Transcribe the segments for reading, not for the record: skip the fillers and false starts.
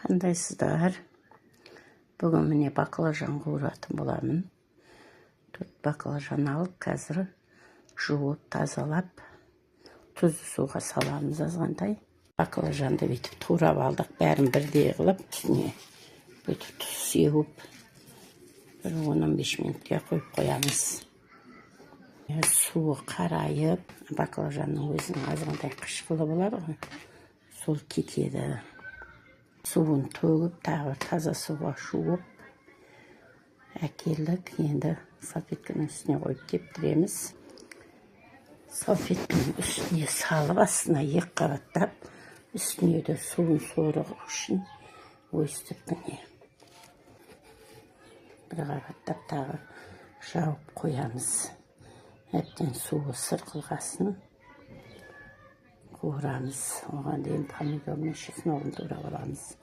Қандайсыздар? Бүгін міне баклажан қуыратын боламын. Тут баклажан алып, қазір жуып, тазалап, тұзды суға саламыз азғантай. Баклажанды бүйтіп турап алдық, бәрін бірдей қылып, үстіне бүйтіп тұз сеуіп, бір 10-15 минутқа қойып қоямыз. Суы қарайып, баклажанның өзінің азғантай қышқылы болады ғой, сол кетеді. Суын төгіп, тағы таза суға жуып әкелдік. Енді салфетканың үстіне қойып кептіреміз. Салфетканың үстіне салып, астына екі қабаттап, үстіне де суын сорығы үшін өстіп міне бір қабаттап тағы жауып қоямыз. Әбден суы сырқылғасын. Қуырамыз. Оған дейін помидор мен чесногын турап аламыз.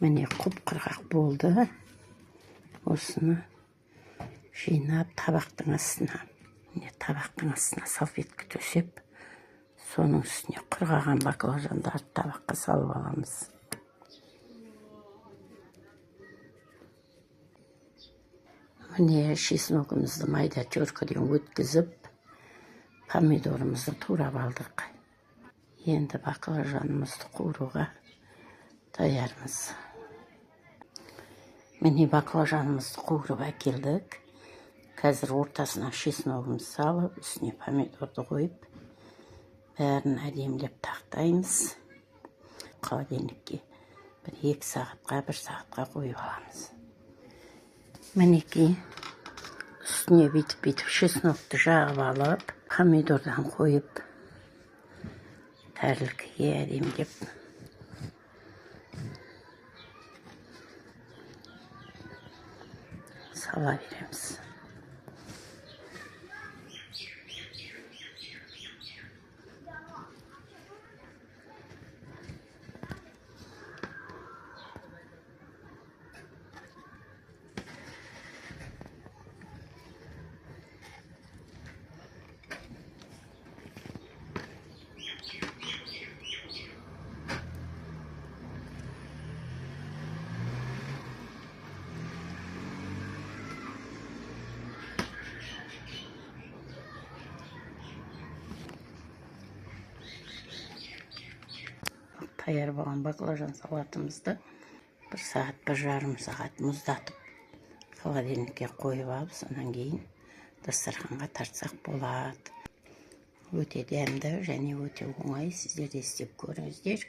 Міне құп-құрғақ болды. Осыны жинап табақтың астына. Міне табақтың астына салфетка төсеп, соның үстіне құрғаған баклажандарды табаққа салып аламыз. Міне чесногымызды майда теркіден өткізіп, помидорымызды турап алдық. Енді баклажанымызды қуыруға даярмыз. Міне баклажанымызды қуырып әкелдік. Қазір ортасына чесногымызды салып, үстіне помидорды қойып, бәрін әдемілеп тақтаймыз. Холодильникке бір 2 сағатқа, 1 сағатқа қойып аламыз. Мінекей үстіне бүйтіп чеснокты жағып алып, помидордан қойып, тәрілкіге әдемілеп сала береміз. Таяр болған баклажан салатымызды 1 сағат, 1,5 сағат мұздатып, холодильникке қойып алып, сонан кейін дастарханға тартсақ болады. Өте дәмді және өте оңай. Сіздер де істеп көріңіздер.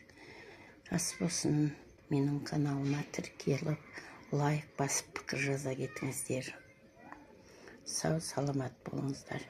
Рас болсын, менің каналыма тіркеліп, лайк басып, пікір жаза кетіңіздер. Сау, саламат болыңыздар.